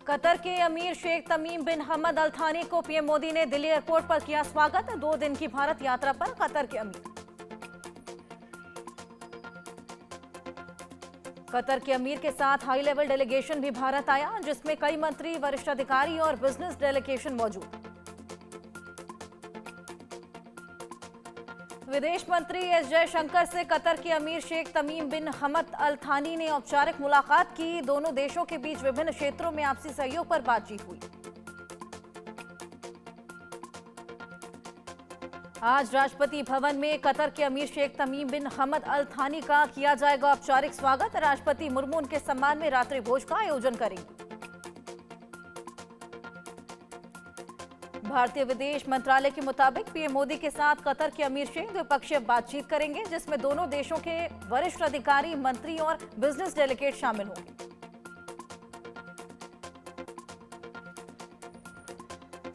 Qatar के अमीर शेख तमीम बिन हमद अल थानी को पीएम मोदी ने दिल्ली एयरपोर्ट पर किया स्वागत। 2 दिन की भारत यात्रा पर कतर के अमीर। कतर के अमीर के साथ हाई लेवल डेलीगेशन भी भारत आया, जिसमें कई मंत्री, वरिष्ठ अधिकारी और बिजनेस डेलीगेशन मौजूद। विदेश मंत्री एस जयशंकर से कतर के अमीर शेख तमीम बिन हमद अल थानी ने औपचारिक मुलाकात की। दोनों देशों के बीच विभिन्न क्षेत्रों में आपसी सहयोग पर बातचीत हुई। आज राष्ट्रपति भवन में कतर के अमीर शेख तमीम बिन हमद अल थानी का किया जाएगा औपचारिक स्वागत। राष्ट्रपति मुर्मू उनके सम्मान में रात्रि भोज का आयोजन करेंगे। भारतीय विदेश मंत्रालय के मुताबिक पीएम मोदी के साथ कतर के अमीर शेख द्विपक्षीय बातचीत करेंगे, जिसमें दोनों देशों के वरिष्ठ अधिकारी, मंत्री और बिजनेस डेलीगेट शामिल होंगे।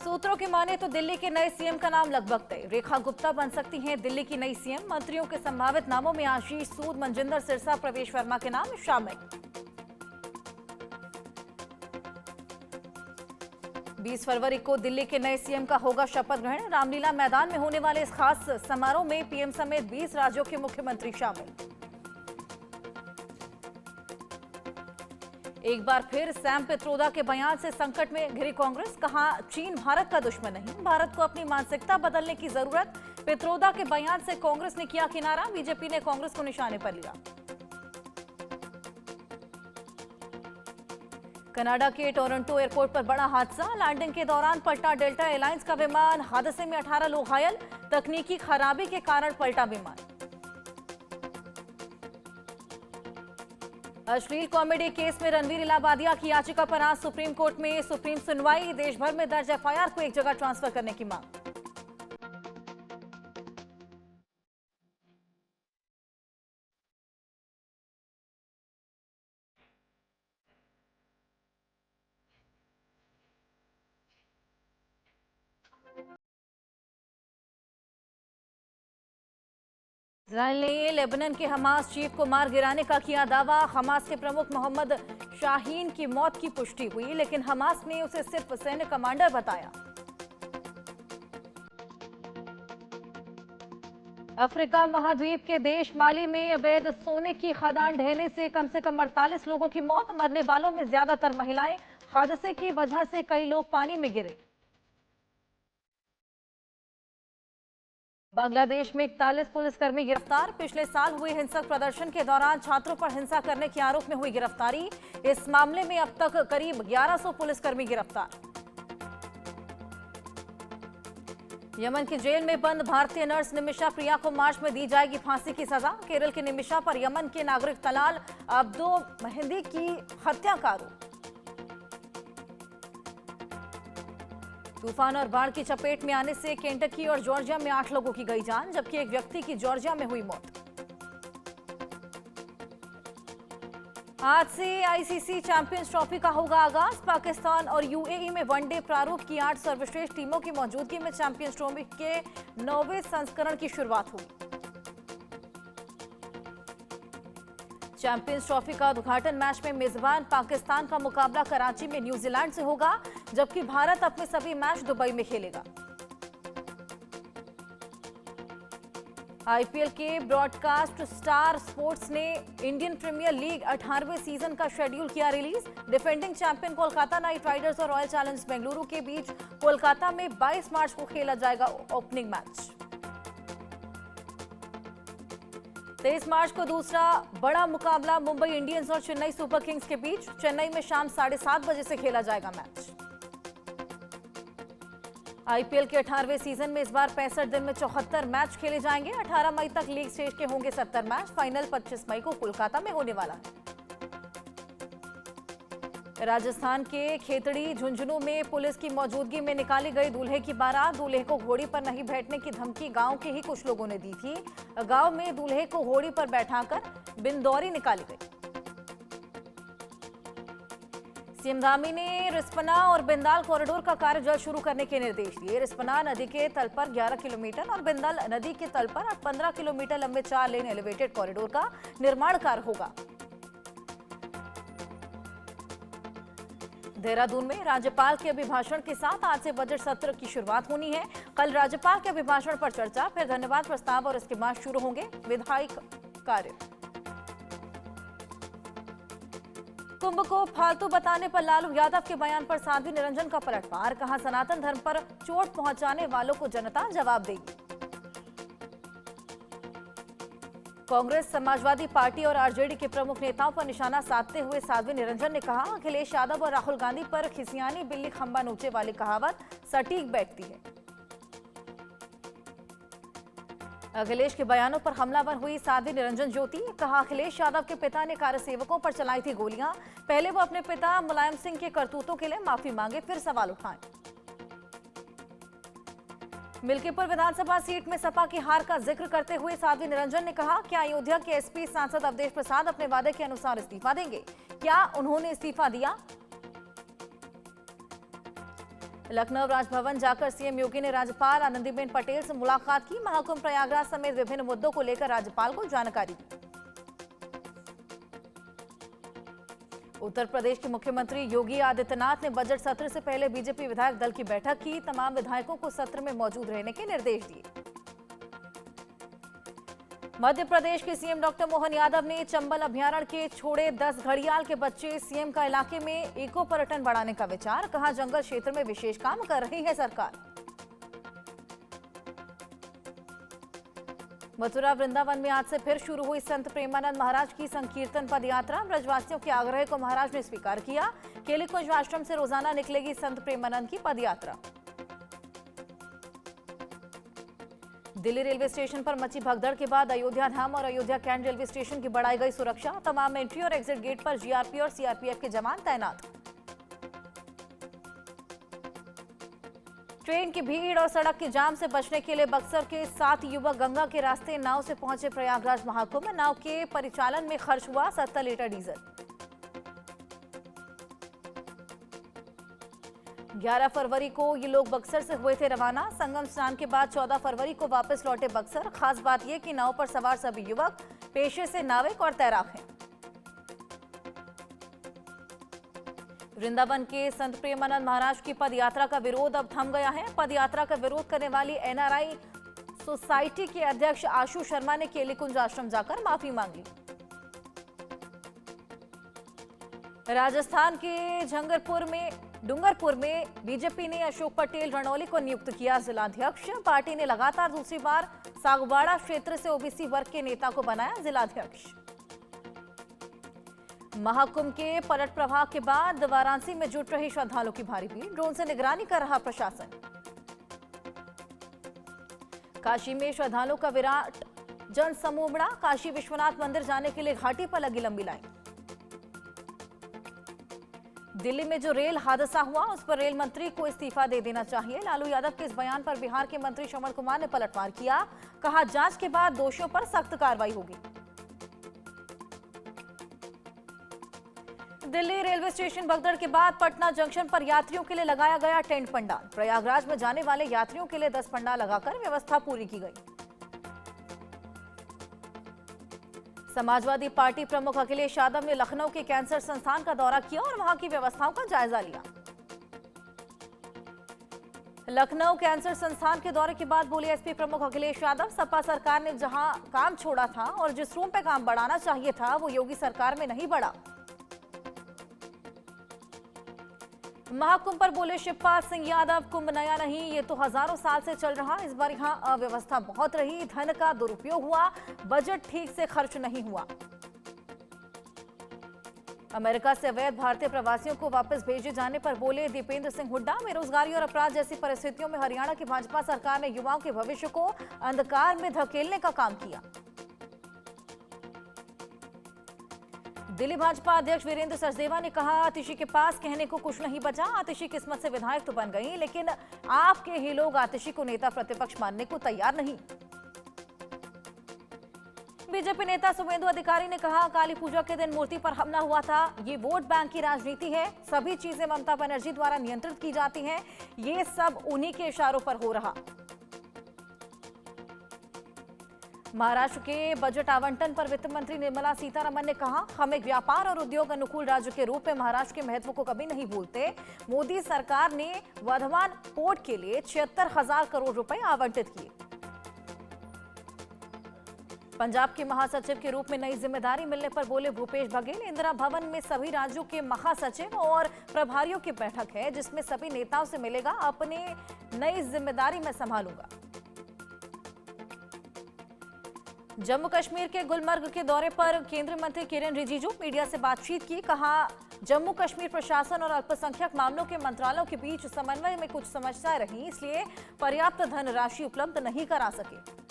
सूत्रों की माने तो दिल्ली के नए सीएम का नाम लगभग तय। रेखा गुप्ता बन सकती हैं दिल्ली की नई सीएम। मंत्रियों के संभावित नामों में आशीष सूद, मनजिंदर सिरसा, प्रवेश वर्मा के नाम शामिल। 20 फरवरी को दिल्ली के नए सीएम का होगा शपथ ग्रहण। रामलीला मैदान में होने वाले इस खास समारोह में पीएम समेत 20 राज्यों के मुख्यमंत्री शामिल। एक बार फिर सैम पित्रोदा के बयान से संकट में घिरी कांग्रेस। कहा, चीन भारत का दुश्मन नहीं, भारत को अपनी मानसिकता बदलने की जरूरत। पित्रोदा के बयान से कांग्रेस ने किया किनारा। बीजेपी ने कांग्रेस को निशाने पर लिया। कनाडा के टोरंटो एयरपोर्ट पर बड़ा हादसा। लैंडिंग के दौरान पलटा डेल्टा एयरलाइंस का विमान। हादसे में 18 लोग घायल। तकनीकी खराबी के कारण पलटा विमान। अश्लील कॉमेडी केस में रणवीर इलाहाबादिया की याचिका पर आज सुप्रीम कोर्ट में सुप्रीम सुनवाई। देश भर में दर्ज एफआईआर को एक जगह ट्रांसफर करने की मांग। इजरायल ने लेबनान के हमास चीफ को मार गिराने का किया दावा। हमास के प्रमुख मोहम्मद शाहीन की मौत की पुष्टि हुई, लेकिन हमास ने उसे सिर्फ सैन्य कमांडर बताया। अफ्रीका महाद्वीप के देश माली में अवैध सोने की खदान ढहने से कम 48 लोगों की मौत। मरने वालों में ज्यादातर महिलाएं। हादसे की वजह से कई लोग पानी में गिरे। बांग्लादेश में 41 पुलिसकर्मी गिरफ्तार। पिछले साल हुए हिंसक प्रदर्शन के दौरान छात्रों पर हिंसा करने के आरोप में हुई गिरफ्तारी। इस मामले में अब तक करीब 1100 पुलिसकर्मी गिरफ्तार। यमन की जेल में बंद भारतीय नर्स निमिषा प्रिया को मार्च में दी जाएगी फांसी की सजा। केरल की निमिषा पर यमन के नागरिक तलाल अब्दो मेहंदी की हत्या का आरोप। तूफान और बाढ़ की चपेट में आने से केंटकी और जॉर्जिया में 8 लोगों की गई जान, जबकि एक व्यक्ति की जॉर्जिया में हुई मौत। आज से आईसीसी चैंपियंस ट्रॉफी का होगा आगाज। पाकिस्तान और यूएई में वनडे प्रारूप की 8 सर्वश्रेष्ठ टीमों की मौजूदगी में चैंपियंस ट्रॉफी के 9वें संस्करण की शुरुआत हुई। चैंपियंस ट्रॉफी का उद्घाटन मैच में मेजबान पाकिस्तान का मुकाबला कराची में न्यूजीलैंड से होगा, जबकि भारत अपने सभी मैच दुबई में खेलेगा। आईपीएल के ब्रॉडकास्ट स्टार स्पोर्ट्स ने इंडियन प्रीमियर लीग 18वें सीजन का शेड्यूल किया release. Defending champion Kolkata night Riders और रॉयल चैलेंजर्स बेंगलुरु के बीच कोलकाता में 22 मार्च को खेला जाएगा ओपनिंग मैच। 23 मार्च को दूसरा बड़ा मुकाबला मुंबई इंडियंस और चेन्नई सुपर किंग्स के बीच। चेन्नई में शाम 7:30 बजे से खेला जाएगा मैच। आईपीएल के 18वें सीजन में इस बार 65 दिन में 74 मैच खेले जाएंगे। 18 मई तक लीग स्टेज के होंगे 70 मैच। फाइनल 25 मई को कोलकाता में होने वाला है। राजस्थान के खेतड़ी झुंझुनू में पुलिस की मौजूदगी में निकाली गई दूल्हे की बारात। दूल्हे को घोड़ी पर नहीं बैठने की धमकी गांव के ही कुछ लोगों ने दी थी। गांव में दूल्हे को घोड़ी पर बैठाकर बिंदौरी निकाली गई। सीएम धामी ने रिस्पना और बिंदाल कॉरिडोर का कार्य जल्द शुरू करने के निर्देश दिए। रिस्पना नदी के तल पर 11 किलोमीटर और बिंदाल नदी के तल पर 15 किलोमीटर लंबे 4 लेन एलिवेटेड कॉरिडोर का निर्माण कार्य होगा। देहरादून में राज्यपाल के अभिभाषण के साथ आज से बजट सत्र की शुरुआत होनी है। कल राज्यपाल के अभिभाषण पर चर्चा, फिर धन्यवाद प्रस्ताव और इसके बाद शुरू होंगे विधायी कार्य। कुंभ को फालतू बताने पर लालू यादव के बयान पर साध्वी निरंजन का पलटवार, कहा सनातन धर्म पर चोट पहुंचाने वालों को जनता जवाब देगी। कांग्रेस, समाजवादी पार्टी और आरजेडी के प्रमुख नेताओं पर निशाना साधते हुए साध्वी निरंजन ने कहा, अखिलेश यादव और राहुल गांधी पर खिसियानी बिल्ली खंबा नोचे वाली कहावत सटीक बैठती है। अखिलेश के बयानों पर हमलावर हुई साध्वी निरंजन ज्योति, कहा अखिलेश यादव के पिता ने कार्यसेवकों पर चलाई थी गोलियां। पहले वो अपने पिता मुलायम सिंह के करतूतों के लिए माफी मांगे, फिर सवाल उठाएं। मिल्कीपुर विधानसभा सीट में सपा की हार का जिक्र करते हुए साध्वी निरंजन ने कहा, क्या अयोध्या के एसपी सांसद अवधेश प्रसाद अपने वादे के अनुसार इस्तीफा देंगे? क्या उन्होंने इस्तीफा दिया? लखनऊ राजभवन जाकर सीएम योगी ने राज्यपाल आनंदीबेन पटेल से मुलाकात की। महाकुंभ प्रयागराज समेत विभिन्न मुद्दों को लेकर राज्यपाल को जानकारी दी। उत्तर प्रदेश के मुख्यमंत्री योगी आदित्यनाथ ने बजट सत्र से पहले बीजेपी विधायक दल की बैठक की। तमाम विधायकों को सत्र में मौजूद रहने के निर्देश दिए। मध्य प्रदेश के सीएम डॉक्टर मोहन यादव ने चंबल अभयारण्य के छोड़े 10 घड़ियाल के बच्चे। सीएम का इलाके में इको पर्यटन बढ़ाने का विचार, कहा जंगल क्षेत्र में विशेष काम कर रही है सरकार। मथुरा वृंदावन में आज से फिर शुरू हुई संत प्रेमानंद महाराज की संकीर्तन पद यात्रा। ब्रजवासियों के आग्रह को महाराज ने स्वीकार किया। केलीकुंज आश्रम से रोजाना निकलेगी संत प्रेमानंद की पद यात्रा। दिल्ली रेलवे स्टेशन पर मची भगदड़ के बाद अयोध्या धाम और अयोध्या कैंट रेलवे स्टेशन की बढ़ाई गई सुरक्षा। तमाम एंट्री और एग्जिट गेट पर जीआरपी और सीआरपीएफ के जवान तैनात। ट्रेन की भीड़ और सड़क के जाम से बचने के लिए बक्सर के 7 युवक गंगा के रास्ते नाव से पहुंचे प्रयागराज महाकुंभ। नाव के परिचालन में खर्च हुआ 70 लीटर डीजल। 11 फरवरी को ये लोग बक्सर से हुए थे रवाना। संगम स्नान के बाद 14 फरवरी को वापस लौटे बक्सर। खास बात यह कि नाव पर सवार सभी युवक पेशे से नाविक और तैराक हैं। वृंदावन के संत प्रेमानंद महाराज की पद यात्रा का विरोध अब थम गया है। पद यात्रा का विरोध करने वाली एनआरआई सोसाइटी के अध्यक्ष आशु शर्मा ने केलीकुंज आश्रम जाकर माफी मांगी। राजस्थान के डूंगरपुर में बीजेपी ने अशोक पटेल रणौली को नियुक्त किया जिलाध्यक्ष। पार्टी ने लगातार दूसरी बार सागवाड़ा क्षेत्र से ओबीसी वर्ग के नेता को बनाया जिलाध्यक्ष। महाकुंभ के पलट प्रवाह के बाद वाराणसी में जुट रही श्रद्धालुओं की भारी भीड़। ड्रोन से निगरानी कर रहा प्रशासन। काशी में श्रद्धालुओं का विराट जन समूह उमड़ा। काशी विश्वनाथ मंदिर जाने के लिए घाटी पर लगी लंबी लाइन। दिल्ली में जो रेल हादसा हुआ उस पर रेल मंत्री को इस्तीफा दे देना चाहिए। लालू यादव के इस बयान पर बिहार के मंत्री श्रवण कुमार ने पलटवार किया। कहा जांच के बाद दोषियों पर सख्त कार्रवाई होगी। दिल्ली रेलवे स्टेशन भगदड़ के बाद पटना जंक्शन पर यात्रियों के लिए लगाया गया टेंट पंडाल। प्रयागराज में जाने वाले यात्रियों के लिए 10 पंडाल लगाकर व्यवस्था पूरी की गई। समाजवादी पार्टी प्रमुख अखिलेश यादव ने लखनऊ के कैंसर संस्थान का दौरा किया और वहां की व्यवस्थाओं का जायजा लिया। लखनऊ कैंसर संस्थान के दौरे के बाद बोले एसपी प्रमुख अखिलेश यादव, सपा सरकार ने जहां काम छोड़ा था और जिस रूम पे काम बढ़ाना चाहिए था वो योगी सरकार में नहीं बढ़ा। महाकुंभ पर बोले शिवपाल सिंह यादव, कुंभ नया नहीं, ये तो हजारों साल से चल रहा। इस बार यहाँ अव्यवस्था बहुत रही, धन का दुरुपयोग हुआ, बजट ठीक से खर्च नहीं हुआ। अमेरिका से अवैध भारतीय प्रवासियों को वापस भेजे जाने पर बोले दीपेंद्र सिंह हुड्डा, बेरोजगारी और अपराध जैसी परिस्थितियों में हरियाणा की भाजपा सरकार ने युवाओं के भविष्य को अंधकार में धकेलने का काम किया। दिल्ली भाजपा अध्यक्ष वीरेंद्र सचदेवा ने कहा, आतिशी के पास कहने को कुछ नहीं बचा। आतिशी किस्मत से विधायक तो बन गई, लेकिन आपके ही लोग आतिशी को नेता प्रतिपक्ष मानने को तैयार नहीं। बीजेपी नेता शुभेंदु अधिकारी ने कहा, काली पूजा के दिन मूर्ति पर हमला हुआ था। ये वोट बैंक की राजनीति है। सभी चीजें ममता बनर्जी द्वारा नियंत्रित की जाती हैं। ये सब उन्हीं के इशारों पर हो रहा। महाराष्ट्र के बजट आवंटन पर वित्त मंत्री निर्मला सीतारमण ने कहा, हम एक व्यापार और उद्योग अनुकूल राज्य के रूप में महाराष्ट्र के महत्व को कभी नहीं भूलते। मोदी सरकार ने वर्धमान पोर्ट के लिए 76,000 करोड़ रुपए आवंटित किए। पंजाब के महासचिव के रूप में नई जिम्मेदारी मिलने पर बोले भूपेश बघेल, इंदिरा भवन में सभी राज्यों के महासचिव और प्रभारियों की बैठक है, जिसमें सभी नेताओं से मिलेगा। अपने नई जिम्मेदारी मैं संभालूंगा। जम्मू कश्मीर के गुलमर्ग के दौरे पर केंद्रीय मंत्री किरेन रिजिजू मीडिया से बातचीत की। कहा, जम्मू कश्मीर प्रशासन और अल्पसंख्यक मामलों के मंत्रालयों के बीच समन्वय में कुछ समस्याएं रही, इसलिए पर्याप्त धनराशि उपलब्ध नहीं करा सके।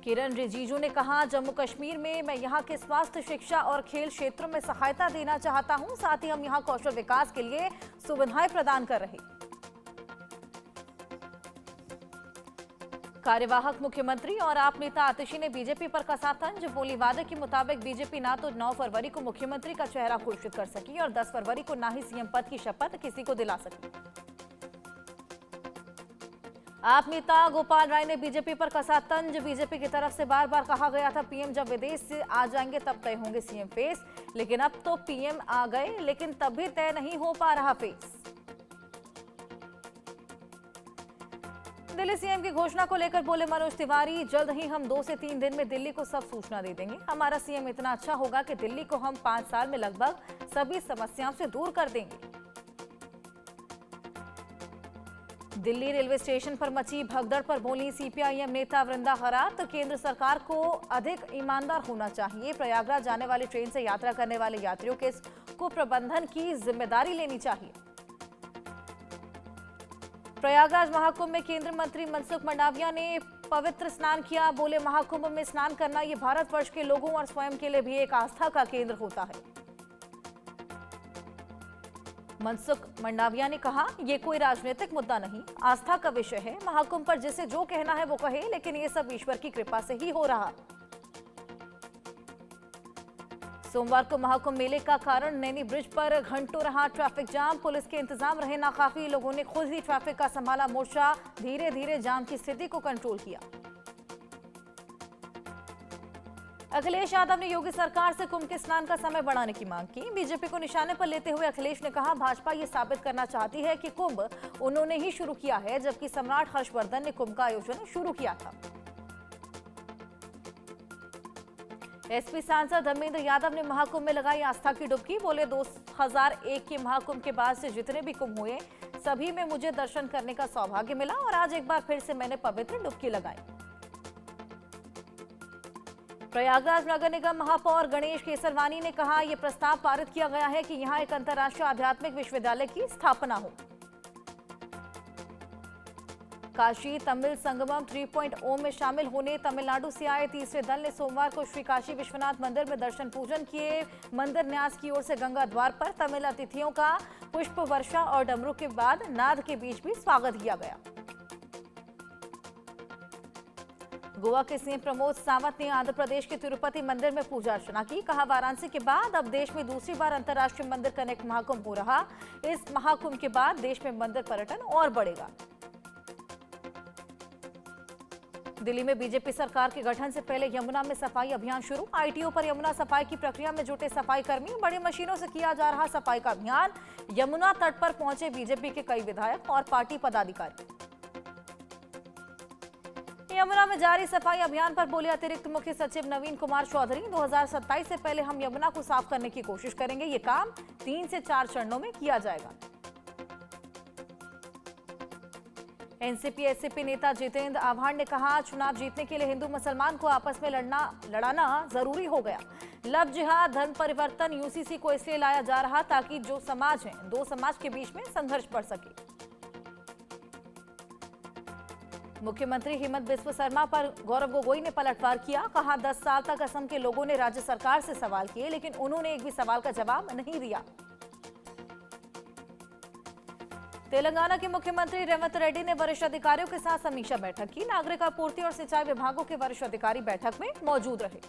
किरेन रिजिजू ने कहा, जम्मू कश्मीर में मैं यहां के स्वास्थ्य, शिक्षा और खेल क्षेत्रों में सहायता देना चाहता हूं। साथ ही हम यहां कौशल विकास के लिए सुविधाएं प्रदान कर रहे। कार्यवाहक मुख्यमंत्री और आप नेता आतिशी ने बीजेपी पर कसा तंज। बोली, वादे के मुताबिक बीजेपी ना तो 9 फरवरी को मुख्यमंत्री का चेहरा घोषित कर सकी और 10 फरवरी को ना ही सीएम पद की शपथ किसी को दिला सकी। आप नेता गोपाल राय ने बीजेपी पर कसा तंज। बीजेपी की तरफ से बार बार कहा गया था, पीएम जब विदेश से आ जाएंगे तब तय होंगे सीएम फेस, लेकिन अब तो पीएम आ गए लेकिन तब भी तय नहीं हो पा रहा फेस। दिल्ली सीएम की घोषणा को लेकर बोले मनोज तिवारी, जल्द ही हम 2 से 3 दिन में दिल्ली को सब सूचना दे देंगे। हमारा सीएम इतना अच्छा होगा कि दिल्ली को हम 5 साल में लगभग सभी समस्याओं से दूर कर देंगे। दिल्ली रेलवे स्टेशन पर मची भगदड़ पर बोली सीपीआईएम नेता वृंदा खरात, केंद्र सरकार को अधिक ईमानदार होना चाहिए। प्रयागराज जाने वाली ट्रेन से यात्रा करने वाले यात्रियों के कुप्रबंधन की जिम्मेदारी लेनी चाहिए। प्रयागराज महाकुंभ में केंद्रीय मंत्री मनसुख मंडाविया ने पवित्र स्नान किया। बोले, महाकुंभ में स्नान करना ये भारतवर्ष के लोगों और स्वयं के लिए भी एक आस्था का केंद्र होता है। मनसुख मंडाविया ने कहा, ये कोई राजनीतिक मुद्दा नहीं, आस्था का विषय है। महाकुंभ पर जिसे जो कहना है वो कहे, लेकिन ये सब ईश्वर की कृपा से ही हो रहा। सोमवार को महाकुंभ मेले का कारण नैनी ब्रिज पर घंटों रहा ट्रैफिक जाम। पुलिस के इंतजाम रहे नाकाफी, लोगों ने खुद ही ट्रैफिक का संभाला मोर्चा, धीरे धीरे जाम की स्थिति को कंट्रोल किया। अखिलेश यादव ने योगी सरकार से कुंभ के स्नान का समय बढ़ाने की मांग की। बीजेपी को निशाने पर लेते हुए अखिलेश ने कहा, भाजपा ये साबित करना चाहती है कि कुंभ उन्होंने ही शुरू किया है, जबकि सम्राट हर्षवर्धन ने कुंभ का आयोजन शुरू किया था। एसपी सांसद धर्मेंद्र यादव ने महाकुंभ में लगाई आस्था की डुबकी। बोले, 2001 के महाकुंभ के बाद से जितने भी कुंभ हुए सभी में मुझे दर्शन करने का सौभाग्य मिला और आज एक बार फिर से मैंने पवित्र डुबकी लगाई। प्रयागराज नगर निगम महापौर गणेश केसरवानी ने कहा, यह प्रस्ताव पारित किया गया है कि यहां एक अंतर्राष्ट्रीय आध्यात्मिक विश्वविद्यालय की स्थापना हो। काशी तमिल संगमम 3.0 में शामिल होने तमिलनाडु से आए तीसरे दल ने सोमवार को श्री काशी विश्वनाथ मंदिर में दर्शन पूजन किए। मंदिर न्यास की ओर से गंगा द्वार पर तमिल अतिथियों का पुष्प वर्षा और डमरू के बाद नाद के बीच भी स्वागत किया गया। गोवा के सीएम प्रमोद सावंत ने आंध्र प्रदेश के तिरुपति मंदिर में पूजा अर्चना की। कहा, वाराणसी के बाद अब देश में दूसरी बार अंतर्राष्ट्रीय मंदिर कनेक्ट महाकुंभ हो रहा। इस महाकुंभ के बाद देश में मंदिर पर्यटन और बढ़ेगा। दिल्ली में बीजेपी सरकार के गठन से पहले यमुना में सफाई अभियान शुरू। आईटीओ पर यमुना सफाई की प्रक्रिया में जुटे सफाई कर्मी, बड़ी मशीनों से किया जा रहा सफाई का अभियान। यमुना तट पर पहुंचे बीजेपी के कई विधायक और पार्टी पदाधिकारी। यमुना में जारी सफाई अभियान पर बोले अतिरिक्त मुख्य सचिव नवीन कुमार चौधरी, 2027 से पहले हम यमुना को साफ करने की कोशिश करेंगे। ये काम 3 से 4 चरणों में किया जाएगा। एनसीपी एससीपी नेता जितेंद्र आव्हाड ने कहा, चुनाव जीतने के लिए हिंदू मुसलमान को आपस में लड़ाना जरूरी हो गया। लव जिहाद धर्म परिवर्तन यूसीसी को इसलिए लाया जा रहा ताकि जो समाज है, 2 समाज के बीच में संघर्ष बढ़ सके। मुख्यमंत्री हेमंत बिस्व शर्मा पर गौरव गोगोई ने पलटवार किया। कहा, 10 साल तक असम के लोगों ने राज्य सरकार से सवाल किए, लेकिन उन्होंने एक भी सवाल का जवाब नहीं दिया। तेलंगाना के मुख्यमंत्री रेवंत रेड्डी ने वरिष्ठ अधिकारियों के साथ समीक्षा बैठक की। नागरिक आपूर्ति और सिंचाई विभागों के वरिष्ठ अधिकारी बैठक में मौजूद रहे।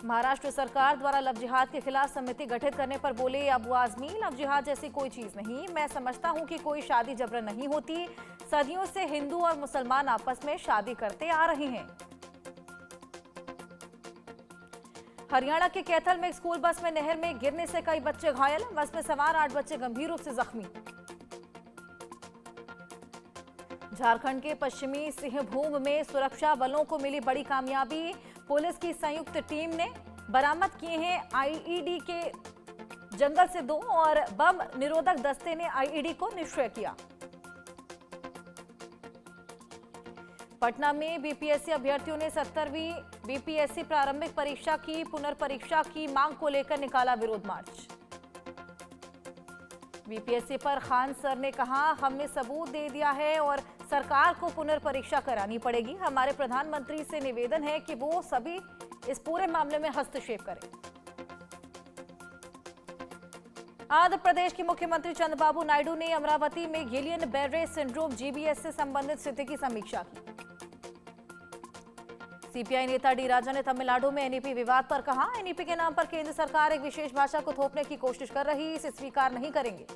महाराष्ट्र सरकार द्वारा लव जिहाद के खिलाफ समिति गठित करने पर बोले अबू आजमी, लव जिहाद जैसी कोई चीज नहीं। मैं समझता हूं कि कोई शादी जबरन नहीं होती। सदियों से हिंदू और मुसलमान आपस में शादी करते आ रहे हैं। हरियाणा के कैथल में एक स्कूल बस में नहर में गिरने से कई बच्चे घायल, बस में सवार 8 बच्चे गंभीर रूप से जख्मी। झारखंड के पश्चिमी सिंहभूम में सुरक्षा बलों को मिली बड़ी कामयाबी। पुलिस की संयुक्त टीम ने बरामद किए हैं आईईडी के जंगल से 2 और बम निरोधक दस्ते ने आईईडी को निष्क्रिय किया। पटना में बीपीएससी अभ्यर्थियों ने 70वीं बीपीएससी प्रारंभिक परीक्षा की पुनर्परीक्षा की मांग को लेकर निकाला विरोध मार्च। बीपीएससी पर खान सर ने कहा, हमने सबूत दे दिया है और सरकार को पुनर्परीक्षा करानी पड़ेगी। हमारे प्रधानमंत्री से निवेदन है कि वो सभी इस पूरे मामले में हस्तक्षेप करें। आंध्र प्रदेश के मुख्यमंत्री चंद्रबाबू नायडू ने अमरावती में गिलियन बेरे सिंड्रोम जीबीएस से संबंधित स्थिति की समीक्षा की। सीपीआई नेता डी राजा ने तमिलनाडु में एनईपी विवाद पर कहा, एनईपी के नाम पर केंद्र सरकार एक विशेष भाषा को थोपने की कोशिश कर रही, इसे स्वीकार नहीं करेंगे।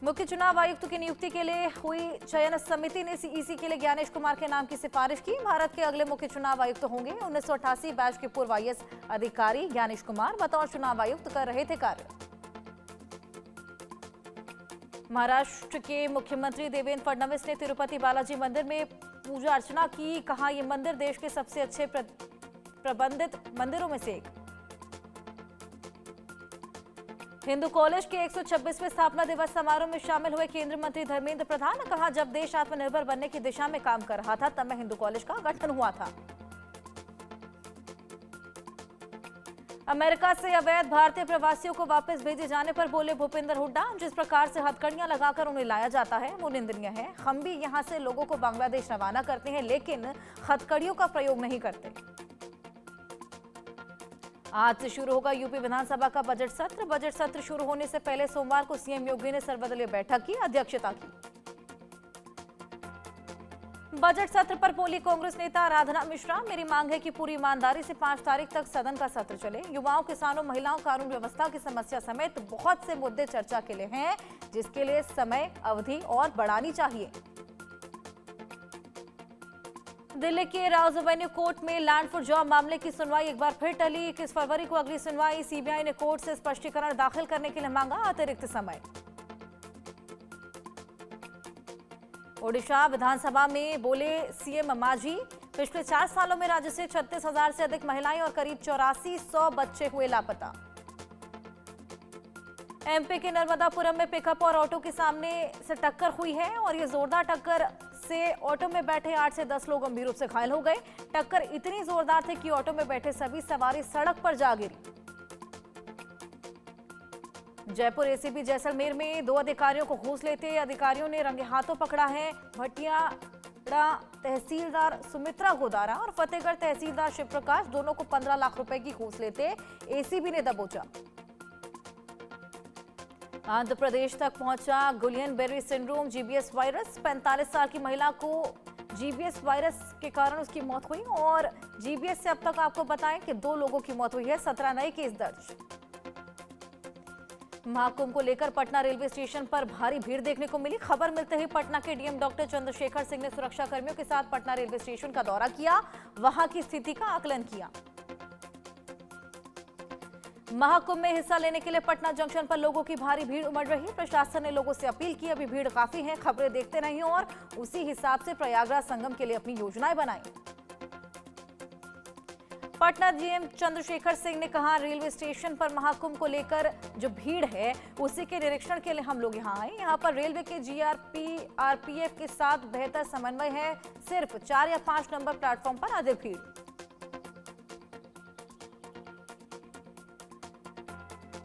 मुख्य चुनाव आयुक्त की नियुक्ति के लिए हुई चयन समिति ने सीईसी के लिए ज्ञानेश कुमार के नाम की सिफारिश की। भारत के अगले मुख्य चुनाव आयुक्त होंगे। 1988 बैच के पूर्व आईएएस अधिकारी ज्ञानेश कुमार बतौर चुनाव आयुक्त कर रहे थे कार्य। महाराष्ट्र के मुख्यमंत्री देवेंद्र फडणवीस ने तिरुपति बालाजी मंदिर में पूजा अर्चना की। कहा, यह मंदिर देश के सबसे अच्छे प्रबंधित मंदिरों में से एक। हिंदू कॉलेज के 126वें स्थापना दिवस समारोह में शामिल हुए केंद्रीय मंत्री धर्मेंद्र प्रधान ने कहा, जब देश आत्मनिर्भर बनने की दिशा में काम कर रहा था तब में हिंदू कॉलेज का गठन हुआ था। अमेरिका से अवैध भारतीय प्रवासियों को वापस भेजे जाने पर बोले भूपेंद्र हुड्डा, जिस प्रकार से हथकड़ियां लगाकर उन्हें लाया जाता है वो निंदनीय है। हम भी यहां से लोगों को बांग्लादेश रवाना करते हैं लेकिन हथकड़ियों का प्रयोग नहीं करते। आज से शुरू होगा यूपी विधानसभा का बजट सत्र। बजट सत्र शुरू होने से पहले सोमवार को सीएम योगी ने सर्वदलीय बैठक की अध्यक्षता की। बजट सत्र पर बोली कांग्रेस नेता आराधना मिश्रा, मेरी मांग है कि पूरी ईमानदारी से 5 तारीख तक सदन का सत्र चले। युवाओं, किसानों, महिलाओं, कानून व्यवस्था की समस्या समेत बहुत से मुद्दे चर्चा के लिए हैं, जिसके लिए समय अवधि और बढ़ानी चाहिए। दिल्ली के राउज एवेन्यू कोर्ट में लैंड फॉर जॉब मामले की सुनवाई एक बार फिर टली। 21 फरवरी को अगली सुनवाई। सीबीआई ने कोर्ट से स्पष्टीकरण दाखिल करने के लिए मांगा अतिरिक्त समय। ओडिशा विधानसभा में बोले सीएम मांझी, पिछले 4 सालों में राज्य से 36,000 से अधिक महिलाएं और करीब 8400 बच्चे हुए लापता। एमपी के नर्मदापुरम में पिकअप और ऑटो के सामने से टक्कर हुई है और ये जोरदार टक्कर से ऑटो में बैठे 8 से 10 लोग गंभीर रूप से घायल हो गए। टक्कर इतनी जोरदार थी कि ऑटो में बैठे सभी सवारी सड़क पर जा गिरी। जयपुर एसीपी जैसलमेर में 2 अधिकारियों को घूस लेते अधिकारियों ने रंगे हाथों पकड़ा है। भटियाड़ा तहसीलदार सुमित्रा गोदारा और फतेहगढ़ तहसीलदार शिव प्रकाश दोनों को 15 लाख रुपए की घूस लेते एसीबी ने दबोचा। आंध्र प्रदेश तक पहुंचा गुलियन बेरी सिंड्रोम जीबीएस वायरस। 45 साल की महिला को जीबीएस वायरस के कारण उसकी मौत हुई और जीबीएस से अब तक आपको बताएं कि 2 लोगों की मौत हुई है। 17 नए केस दर्ज। महाकुंभ को लेकर पटना रेलवे स्टेशन पर भारी भीड़ देखने को मिली। खबर मिलते ही पटना के डीएम डॉक्टर चंद्रशेखर सिंह ने सुरक्षा कर्मियों के साथ पटना रेलवे स्टेशन का दौरा किया, वहां की स्थिति का आकलन किया। महाकुंभ में हिस्सा लेने के लिए पटना जंक्शन पर लोगों की भारी भीड़ उमड़ रही। प्रशासन ने लोगों से अपील की, अभी भीड़ काफी है, खबरें देखते रहिए और उसी हिसाब से प्रयागराज संगम के लिए अपनी योजनाएं बनाएं। पटना डीएम चंद्रशेखर सिंह ने कहा, रेलवे स्टेशन पर महाकुंभ को लेकर जो भीड़ है उसी के निरीक्षण के लिए हम लोग यहाँ आए। यहाँ पर रेलवे के जीआरपी आरपीएफ के साथ बेहतर समन्वय है। सिर्फ 4 या 5 नंबर प्लेटफॉर्म पर अधिक भीड़।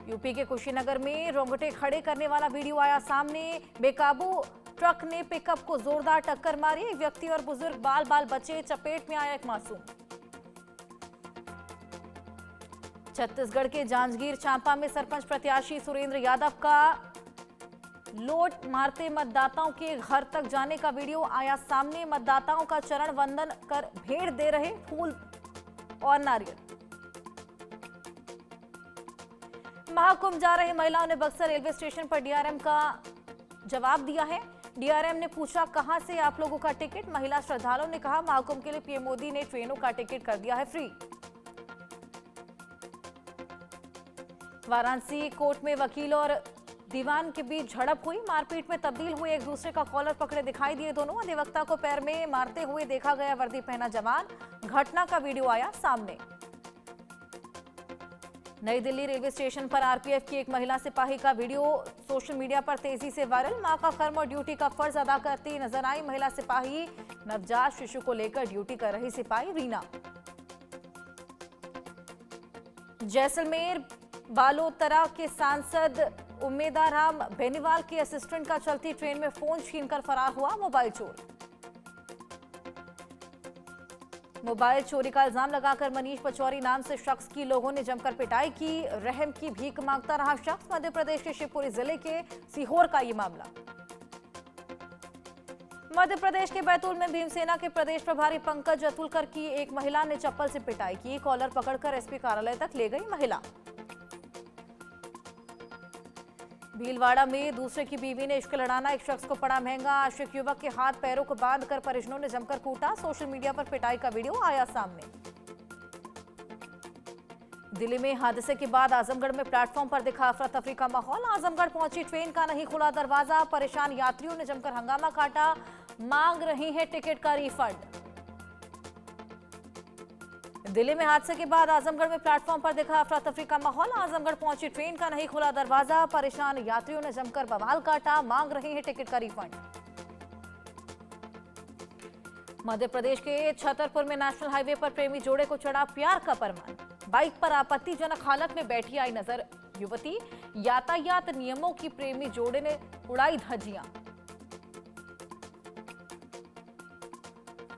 यूपी के कुशीनगर में रोंगटे खड़े करने वाला वीडियो आया सामने। बेकाबू ट्रक ने पिकअप को जोरदार टक्कर मारी। एक व्यक्ति और बुजुर्ग बाल बाल बचे, चपेट में आया एक मासूम। छत्तीसगढ़ के जांजगीर चांपा में सरपंच प्रत्याशी सुरेंद्र यादव का लोट मारते मतदाताओं के घर तक जाने का वीडियो आया सामने। मतदाताओं का चरण वंदन कर भेंट दे रहे फूल और नारियल। महाकुंभ जा रही महिलाओं ने बक्सर रेलवे स्टेशन पर डीआरएम का जवाब दिया है। डीआरएम ने पूछा कहां से आप लोगों का टिकट। महिला श्रद्धालुओं ने कहा महाकुंभ के लिए पीएम मोदी ने ट्रेनों का टिकट कर दिया है फ्री। वाराणसी कोर्ट में वकील और दीवान के बीच झड़प हुई। मारपीट में तब्दील हुए, एक दूसरे का कॉलर पकड़े दिखाई दिए दोनों। अधिवक्ता को पैर में मारते हुए देखा गया वर्दी पहना जवान। घटना का वीडियो आया सामने। नई दिल्ली रेलवे स्टेशन पर आरपीएफ की एक महिला सिपाही का वीडियो सोशल मीडिया पर तेजी से वायरल। मां का कर्म और ड्यूटी का फर्ज अदा करती नजर आई महिला सिपाही। नवजात शिशु को लेकर ड्यूटी कर रही सिपाही रीना। जैसलमेर बालोतरा के सांसद उम्मेदाराम बेनीवाल के असिस्टेंट का चलती ट्रेन में फोन छीनकर फरार हुआ मोबाइल चोर। मोबाइल चोरी का इल्जाम लगाकर मनीष पचौरी नाम से शख्स की लोगों ने जमकर पिटाई की। रहम की भीख मांगता रहा शख्स। मध्य प्रदेश के शिवपुरी जिले के सीहोर का ये मामला। मध्य प्रदेश के बैतूल में भीमसेना के प्रदेश प्रभारी पंकज अतुलकर की एक महिला ने चप्पल से पिटाई की। कॉलर पकड़कर एसपी कार्यालय तक ले गई महिला। भीलवाड़ा में दूसरे की बीवी ने इश्क लड़ाना, एक शख्स को पड़ा महंगा। आशिक युवक के हाथ पैरों को बांधकर परिजनों ने जमकर कूटा। सोशल मीडिया पर पिटाई का वीडियो आया सामने। दिल्ली में हादसे के बाद आजमगढ़ में प्लेटफॉर्म पर दिखा अफरा तफरी का माहौल। आजमगढ़ पहुंची ट्रेन का नहीं खुला दरवाजा। परेशान यात्रियों ने जमकर हंगामा काटा। मांग रही है टिकट का रिफंड। दिल्ली में हादसे के बाद आजमगढ़ में प्लेटफॉर्म पर दिखा अफरा तफरी का माहौल। आजमगढ़ पहुंची ट्रेन का नहीं खुला दरवाजा। परेशान यात्रियों ने जमकर बवाल काटा। मांग रहे हैं टिकट का रिफंड। मध्य प्रदेश के छतरपुर में नेशनल हाईवे पर प्रेमी जोड़े को चढ़ा प्यार का परवान। बाइक पर आपत्तिजनक हालत में बैठी आई नजर युवती। यातायात नियमों की प्रेमी जोड़े ने उड़ाई धज्जियां।